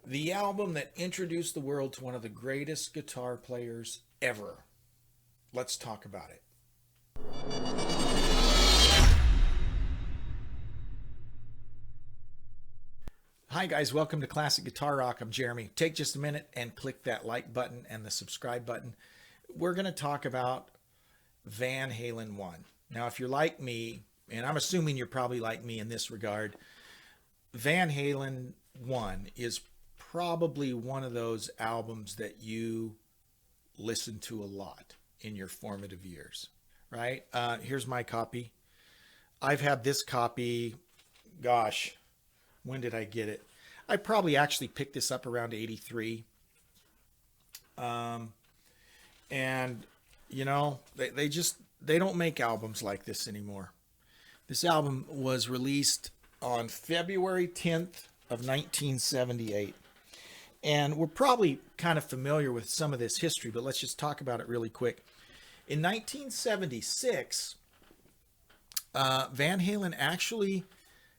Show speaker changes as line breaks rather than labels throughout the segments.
The album that introduced the world to one of the greatest guitar players ever. Let's talk about it. Hi guys, welcome to Classic Guitar Rock. I'm Jeremy. Take just a minute and click that like button and the subscribe button. We're going to talk about Van Halen 1. Now, if you're like me, and I'm assuming you're probably like me in this regard, Van Halen 1 is probably one of those albums that you listen to a lot in your formative years, right? Here's my copy. I've had this copy, gosh, when did I get it? I probably actually picked this up around 83. And, you know, they don't make albums like this anymore. This album was released on February 10th of 1978. And we're probably kind of familiar with some of this history, but let's just talk about it really quick. In 1976, Van Halen actually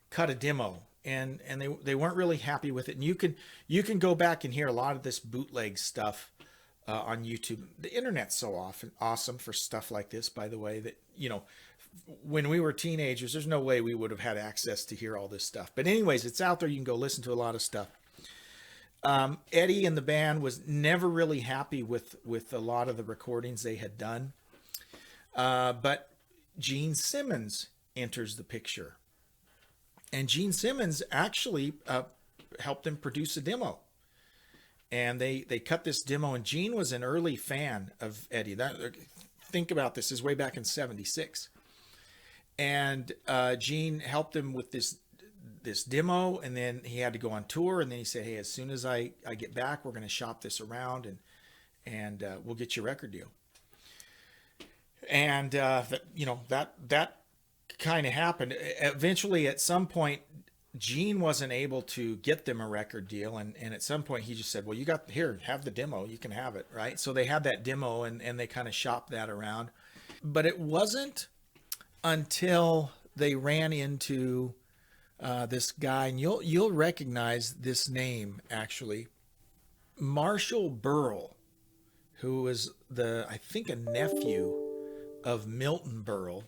cut a demo, and they weren't really happy with it. And you can go back and hear a lot of this bootleg stuff on YouTube. The internet's so awesome for stuff like this, by the way, that, you know, when we were teenagers, there's no way we would have had access to hear all this stuff. But anyways, it's out there. You can go listen to a lot of stuff. Eddie and the band was never really happy with a lot of the recordings they had done. But Gene Simmons enters the picture. And Gene Simmons actually helped them produce a demo. And they cut this demo, and Gene was an early fan of Eddie. Think about this, is way back in 76. And Gene helped him with this demo, and then he had to go on tour, and then he said, hey, as soon as I get back, we're going to shop this around, and we'll get you a record deal. And that kind of happened. Eventually, at some point, Gene wasn't able to get them a record deal, and at some point he just said, well, have the demo, you can have it, right? So they had that demo, and they kind of shopped that around. But it wasn't until they ran into this guy, and you'll recognize this name, actually, Marshall Burrell, who was I think a nephew of Milton Berle,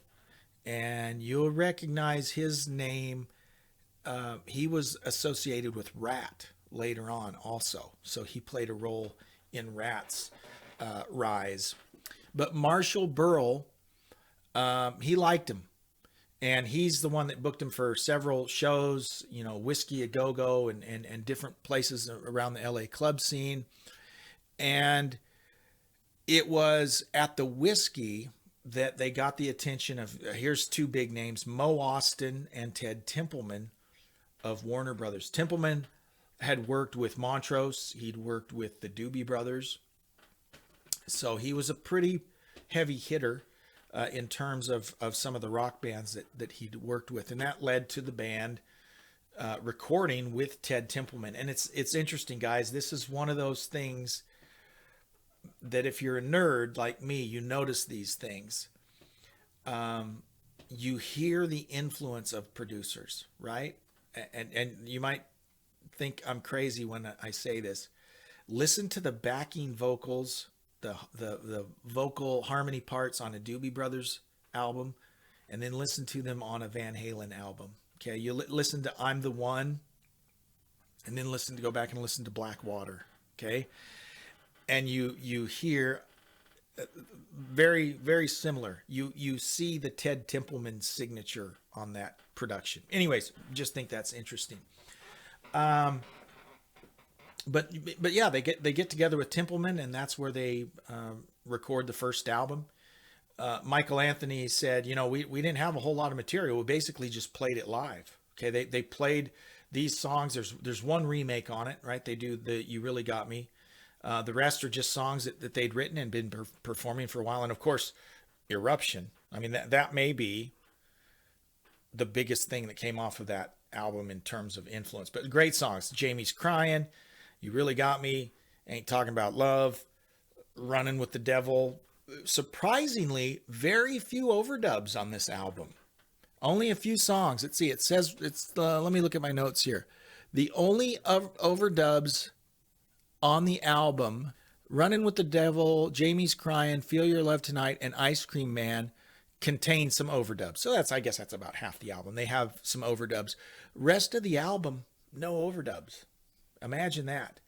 and you'll recognize his name. He was associated with Rat later on also, so he played a role in Rat's rise. But Marshall Burrell, he liked him, and he's the one that booked him for several shows, you know, Whiskey a Go-Go and different places around the LA club scene. And it was at the Whiskey that they got the attention of, here's two big names, Mo Austin and Ted Templeman of Warner Brothers. Templeman had worked with Montrose. He'd worked with the Doobie Brothers. So he was a pretty heavy hitter in terms of some of the rock bands that he'd worked with. And that led to the band recording with Ted Templeman. And it's interesting, guys. This is one of those things that if you're a nerd like me, you notice these things. You hear the influence of producers, right? And you might think I'm crazy when I say this. Listen to the backing vocals, the vocal harmony parts on a Doobie Brothers album, and then listen to them on a Van Halen album. Okay, you listen to I'm the One, and then go back and listen to Black Water. Okay, and you hear very, very similar. You see the Ted Templeman signature on that production. Anyways, just think that's interesting. But yeah, they get together with Templeman, and that's where they record the first album. Michael Anthony said, you know, we didn't have a whole lot of material. We basically just played it live. Okay, they played these songs. There's one remake on it, right? They do the You Really Got Me. The rest are just songs that they'd written and been performing for a while. And of course, Eruption. I mean, that may be the biggest thing that came off of that album in terms of influence. But great songs. Jamie's Crying, You Really Got Me, Ain't Talking About Love, Running with the Devil. Surprisingly, very few overdubs on this album. Only a few songs. Let's see. It says let me look at my notes here. The only overdubs on the album, Running with the Devil, Jamie's Crying, Feel Your Love Tonight, and Ice Cream Man, contain some overdubs. So I guess that's about half the album. They have some overdubs. Rest of the album, no overdubs. Imagine that.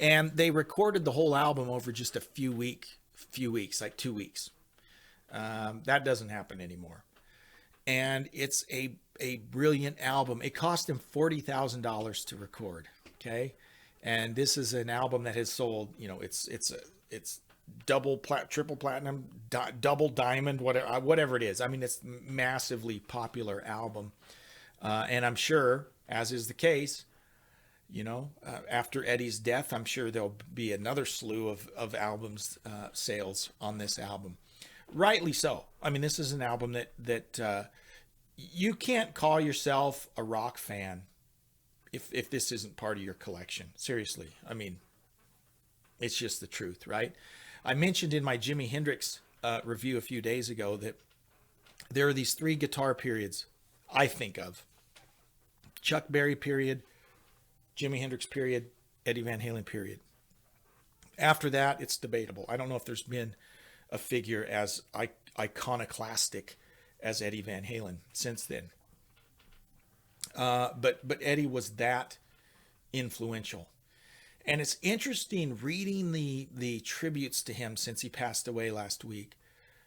And they recorded the whole album over just a few weeks, like 2 weeks. That doesn't happen anymore. And it's a brilliant album. It cost them $40,000 to record. Okay. And this is an album that has sold, it's triple platinum, double diamond, whatever it is. I mean, it's massively popular album. And I'm sure, as is the case, after Eddie's death, I'm sure there'll be another slew of albums, sales on this album. Rightly so. I mean, this is an album that you can't call yourself a rock fan if this isn't part of your collection. Seriously. I mean, it's just the truth, right? I mentioned in my Jimi Hendrix review a few days ago that there are these 3 guitar periods I think of. Chuck Berry period, Jimi Hendrix period, Eddie Van Halen period. After that, it's debatable. I don't know if there's been a figure as iconoclastic as Eddie Van Halen since then. But Eddie was that influential. And it's interesting reading the tributes to him since he passed away last week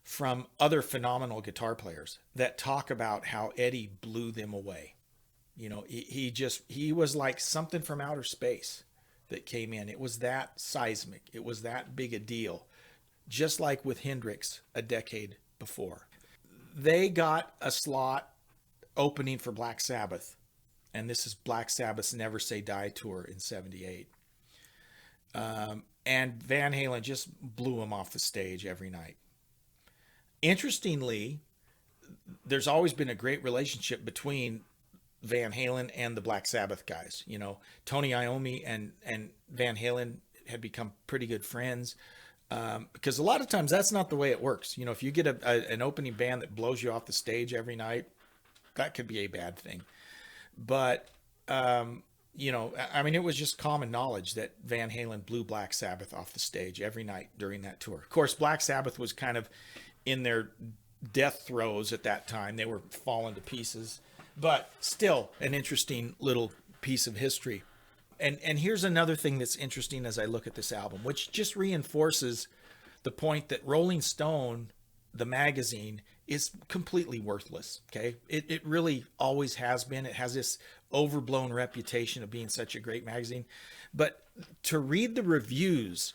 from other phenomenal guitar players that talk about how Eddie blew them away. He was like something from outer space that came in. It was that seismic. It was that big a deal. Just like with Hendrix a decade before. They got a slot opening for Black Sabbath. And this is Black Sabbath's Never Say Die tour in 78. And Van Halen just blew him off the stage every night. Interestingly, there's always been a great relationship between Van Halen and the Black Sabbath guys. Tony Iommi and Van Halen had become pretty good friends. Because a lot of times that's not the way it works. If you get an opening band that blows you off the stage every night, that could be a bad thing. But, I mean, it was just common knowledge that Van Halen blew Black Sabbath off the stage every night during that tour. Of course, Black Sabbath was kind of in their death throes at that time. They were falling to pieces, but still an interesting little piece of history. And here's another thing that's interesting as I look at this album, which just reinforces the point that Rolling Stone, the magazine, is completely worthless. Okay. It really always has been. It has this overblown reputation of being such a great magazine. But to read the reviews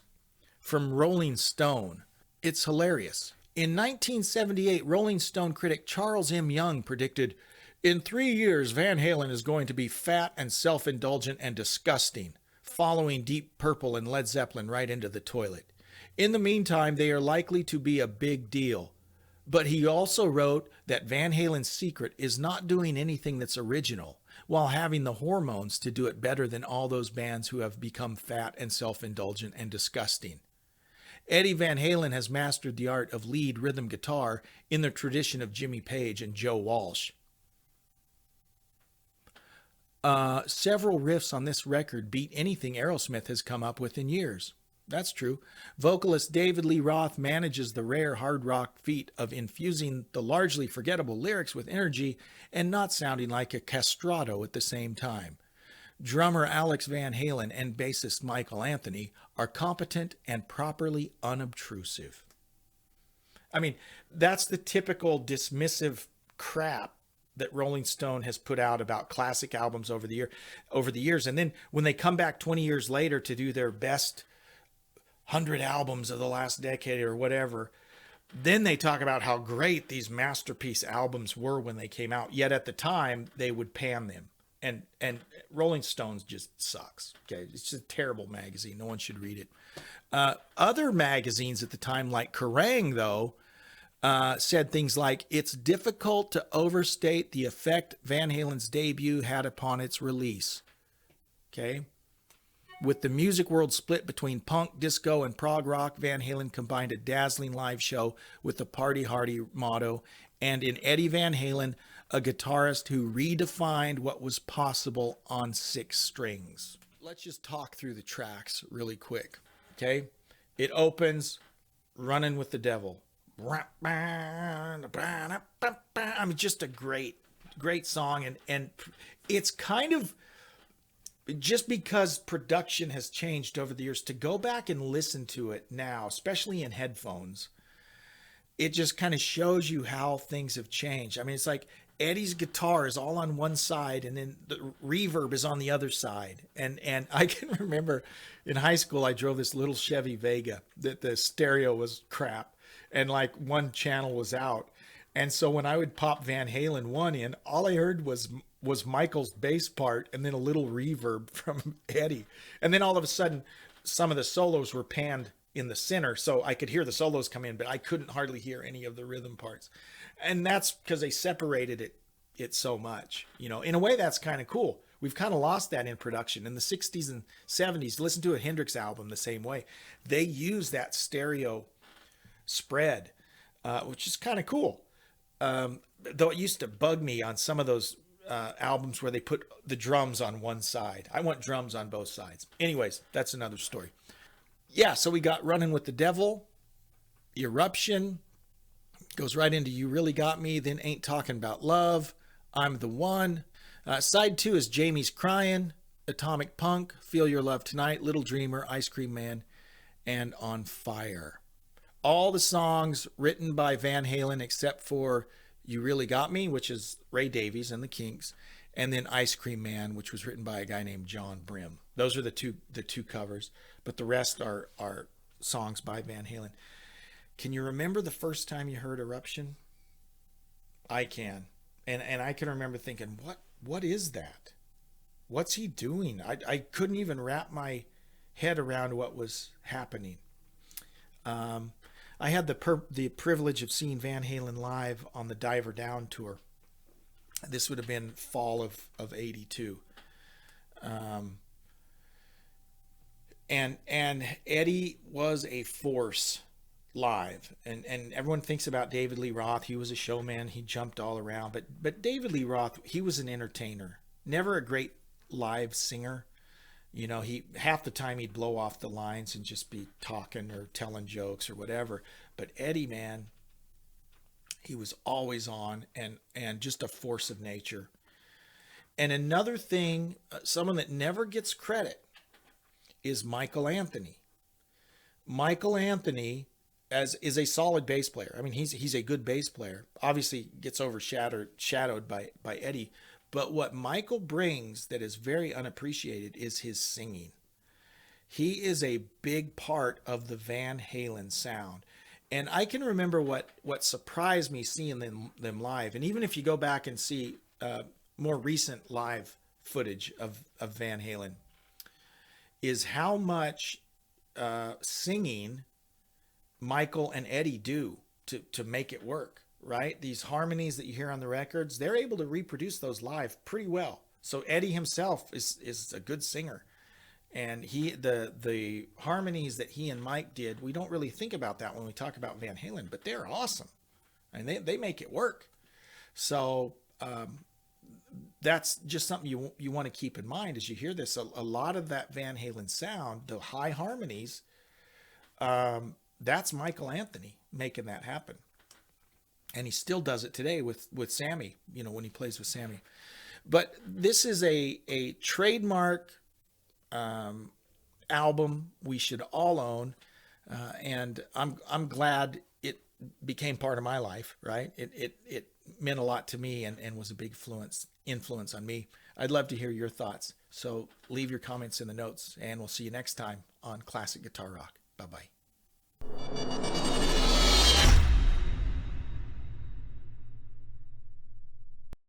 from Rolling Stone, it's hilarious. In 1978, Rolling Stone critic Charles M. Young predicted, "In 3 years, Van Halen is going to be fat and self-indulgent and disgusting, following Deep Purple and Led Zeppelin right into the toilet. In the meantime, they are likely to be a big deal." But he also wrote that Van Halen's secret is not doing anything that's original, while having the hormones to do it better than all those bands who have become fat and self-indulgent and disgusting. Eddie Van Halen has mastered the art of lead rhythm guitar in the tradition of Jimmy Page and Joe Walsh. Several riffs on this record beat anything Aerosmith has come up with in years. That's true. Vocalist David Lee Roth manages the rare hard rock feat of infusing the largely forgettable lyrics with energy and not sounding like a castrato at the same time. Drummer Alex Van Halen and bassist Michael Anthony are competent and properly unobtrusive. I mean, that's the typical dismissive crap that Rolling Stone has put out about classic albums over the years. And then when they come back 20 years later to do their best 100 albums of the last decade or whatever, then they talk about how great these masterpiece albums were when they came out. Yet at the time, they would pan them. And Rolling Stones just sucks. Okay, it's just a terrible magazine. No one should read it. Other magazines at the time, like Kerrang, though, said things like, "It's difficult to overstate the effect Van Halen's debut had upon its release." Okay. With the music world split between punk, disco, and prog rock, Van Halen combined a dazzling live show with the party hardy motto, and in Eddie Van Halen, a guitarist who redefined what was possible on six strings. Let's just talk through the tracks really quick. Okay. It opens Running with the Devil. I mean, just a great song. And it's kind of, just because production has changed over the years, to go back and listen to it now, especially in headphones, it just kind of shows you how things have changed. I mean, it's like Eddie's guitar is all on one side and then the reverb is on the other side. And I can remember in high school, I drove this little Chevy Vega that the stereo was crap and like one channel was out. And so when I would pop Van Halen 1 in, all I heard was Michael's bass part and then a little reverb from Eddie. And then all of a sudden, some of the solos were panned in the center, so I could hear the solos come in, but I couldn't hardly hear any of the rhythm parts. And that's because they separated it so much. You know, in a way, that's kind of cool. We've kind of lost that in production. In the 60s and 70s, listen to a Hendrix album the same way. They use that stereo spread, which is kind of cool. Though it used to bug me on some of those albums where they put the drums on one side. I want drums on both sides. Anyways, that's another story. Yeah, so we got Running with the Devil, Eruption, goes right into You Really Got Me, then Ain't Talking About Love, I'm the One. Side 2 is Jamie's Crying, Atomic Punk, Feel Your Love Tonight, Little Dreamer, Ice Cream Man, and On Fire. All the songs written by Van Halen except for You Really Got Me, which is Ray Davies and the Kinks, and then Ice Cream Man, which was written by a guy named John Brim. Those are the two covers, but the rest are songs by Van Halen. Can you remember the first time you heard Eruption? I can. And I can remember thinking, what is that? What's he doing? I couldn't even wrap my head around what was happening. I had the privilege of seeing Van Halen live on the Diver Down tour. This would have been fall of 82. And Eddie was a force live, and everyone thinks about David Lee Roth. He was a showman. He jumped all around, but David Lee Roth, he was an entertainer, never a great live singer. You know, he half the time he'd blow off the lines and just be talking or telling jokes or whatever. But Eddie, man, he was always on and just a force of nature. And another thing, someone that never gets credit is Michael Anthony. Michael Anthony is a solid bass player. I mean, he's a good bass player. Obviously gets overshadowed by Eddie. But what Michael brings that is very unappreciated is his singing. He is a big part of the Van Halen sound. And I can remember what surprised me seeing them live. And even if you go back and see more recent live footage of Van Halen, is how much singing Michael and Eddie do to make it work, right? These harmonies that you hear on the records, they're able to reproduce those live pretty well. So Eddie himself is a good singer. And the harmonies that he and Mike did, we don't really think about that when we talk about Van Halen, but they're awesome. And they make it work. So that's just something you want to keep in mind as you hear this. A lot of that Van Halen sound, the high harmonies, that's Michael Anthony making that happen. And he still does it today with Sammy, you know, when he plays with Sammy. But this is a trademark album we should all own, and I'm glad it became part of my life. Right, it meant a lot to me and was a big influence on me. I'd love to hear your thoughts. So leave your comments in the notes, and we'll see you next time on Classic Guitar Rock. Bye bye.